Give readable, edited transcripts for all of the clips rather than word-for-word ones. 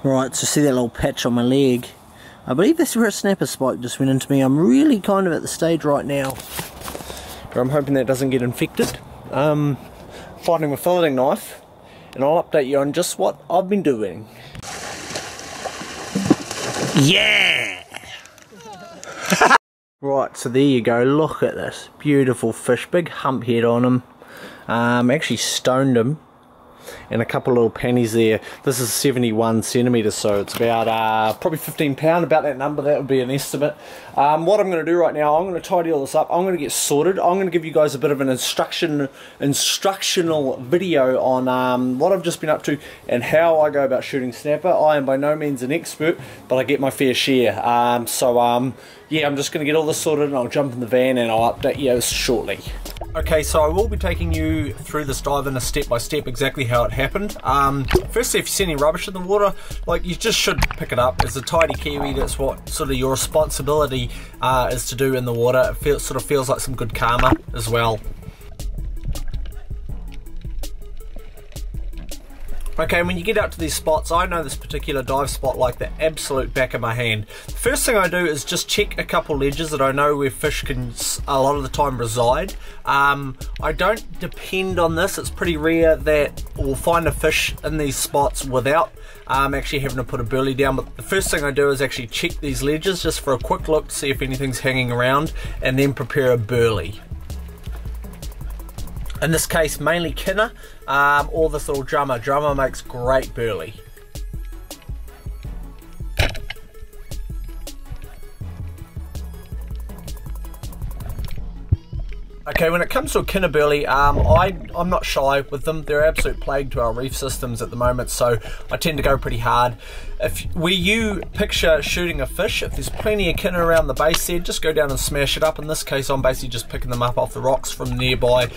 Right, so see that little patch on my leg? I believe that's where a snapper spike just went into me. I'm really kind of at the stage right now where I'm hoping that doesn't get infected. Fighting with filleting knife, and I'll update you on just what I've been doing. Yeah! Right, so there you go, look at this. Beautiful fish, big hump head on him. Actually stoned him. And a couple of little pennies there. This is 71 centimetres, so it's about probably 15 pound, about that number. That would be an estimate. What I'm going to do right now, I'm going to tidy all this up. I'm going to get sorted. I'm going to give you guys a bit of an instructional video on what I've just been up to and how I go about shooting snapper. I am by no means an expert, but I get my fair share. Yeah, I'm just going to get all this sorted and I'll jump in the van and I'll update you shortly. Okay, so I will be taking you through this dive in a step by step exactly how it happened. Firstly, if you see any rubbish in the water, like, you just should pick it up. As a tidy Kiwi, that's what sort of your responsibility is to do in the water. It sort of feels like some good karma as well. Okay, when you get out to these spots, I know this particular dive spot like the absolute back of my hand. The first thing I do is just check a couple ledges that I know where fish can a lot of the time reside. I don't depend on this. It's pretty rare that we'll find a fish in these spots without actually having to put a burley down, but the first thing I do is actually check these ledges just for a quick look to see if anything's hanging around, and then prepare a burley. In this case, mainly kinner, or this little drummer. Drummer makes great burley. Okay, when it comes to a kinner burley, I'm not shy with them. They're an absolute plague to our reef systems at the moment, so I tend to go pretty hard. Where you picture shooting a fish, if there's plenty of kinner around the base there, just go down and smash it up. In this case, I'm basically just picking them up off the rocks from nearby,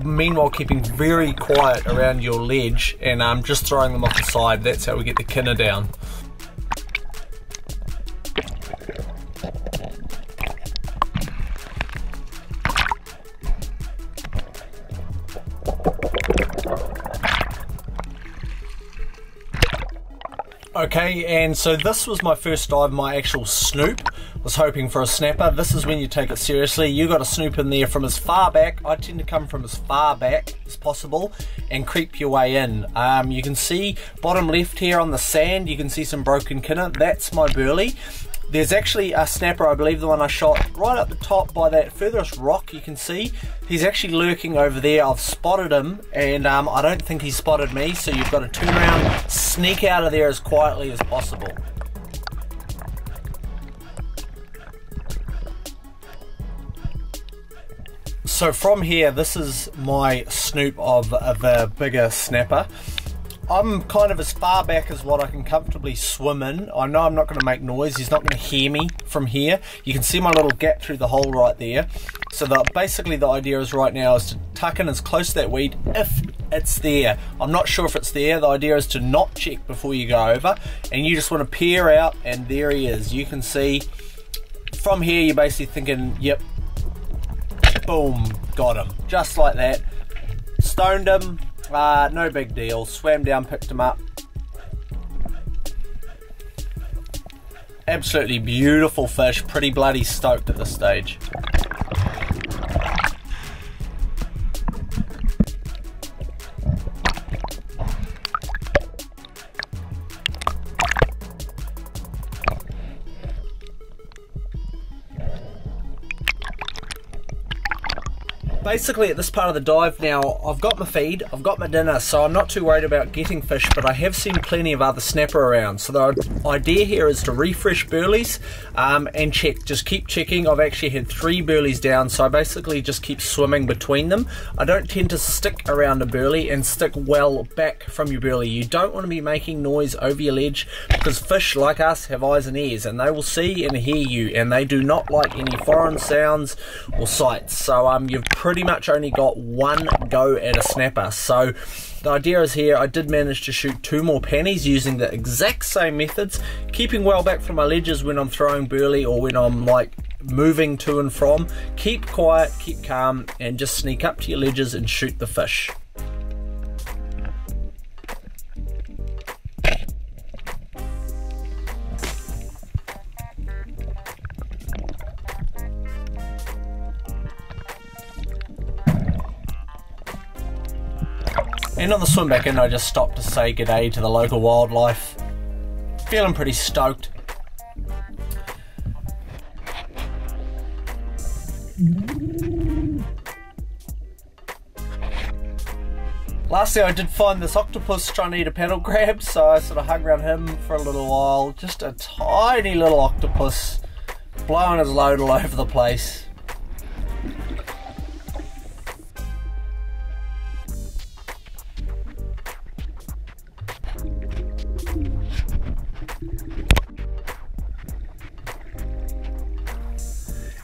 meanwhile keeping very quiet around your ledge, and just throwing them off the side. That's how we get the kinner down. Okay, and so this was my first dive, my actual snoop. Was hoping for a snapper. This is when you take it seriously. You got to snoop in there from as far back. I tend to come from as far back as possible and creep your way in. You can see bottom left here on the sand, you can see some broken kinner. That's my burley. There's actually a snapper, I believe the one I shot right up the top by that furthest rock you can see. He's actually lurking over there. I've spotted him, and I don't think he spotted me, so you've got to turn around, sneak out of there as quietly as possible. So from here, this is my snoop of the bigger snapper. I'm kind of as far back as what I can comfortably swim in. I know I'm not going to make noise. He's not going to hear me from here. You can see my little gap through the hole right there. So basically the idea is right now is to tuck in as close to that weed if it's there. I'm not sure if it's there. The idea is to not check before you go over, and you just want to peer out, and there he is. You can see from here, you're basically thinking, yep, boom, got him. Just like that. Stoned him. No big deal. Swam down, picked him up. Absolutely beautiful fish. Pretty bloody stoked at this stage. Basically at this part of the dive now, I've got my feed, I've got my dinner, so I'm not too worried about getting fish, but I have seen plenty of other snapper around. So the idea here is to refresh burleys and check, just keep checking. I've actually had 3 burleys down, so I basically just keep swimming between them. I don't tend to stick around a burley and stick well back from your burley. You don't want to be making noise over your ledge, because fish like us have eyes and ears, and they will see and hear you, and they do not like any foreign sounds or sights. So you've pretty much only got one go at a snapper. So the idea is here, I did manage to shoot 2 more pennies using the exact same methods, keeping well back from my ledges when I'm throwing burley or when I'm like moving to and from. Keep quiet, keep calm, and just sneak up to your ledges and shoot the fish. And on the swim back in, I just stopped to say g'day to the local wildlife. Feeling pretty stoked. Lastly, I did find this octopus trying to eat a paddle crab, so I sort of hung around him for a little while. Just a tiny little octopus, blowing his load all over the place.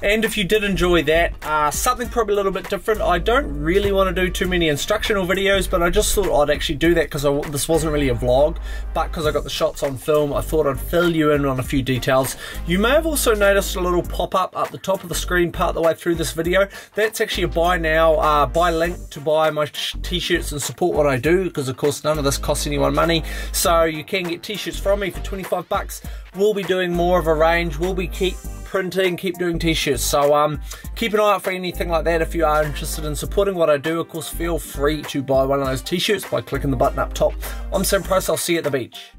And if you did enjoy that, something probably a little bit different. I don't really want to do too many instructional videos, but I just thought I'd actually do that because this wasn't really a vlog, but because I got the shots on film, I thought I'd fill you in on a few details. You may have also noticed a little pop-up at the top of the screen part of the way through this video. That's actually a buy now, buy link to buy my t-shirts and support what I do, because of course none of this costs anyone money. So you can get t-shirts from me for 25 bucks. We'll be doing more of a range. We'll be keep doing t-shirts, so keep an eye out for anything like that. If you are interested in supporting what I do, of course feel free to buy one of those t-shirts by clicking the button up top. I'm Sam Price, I'll see you at the beach.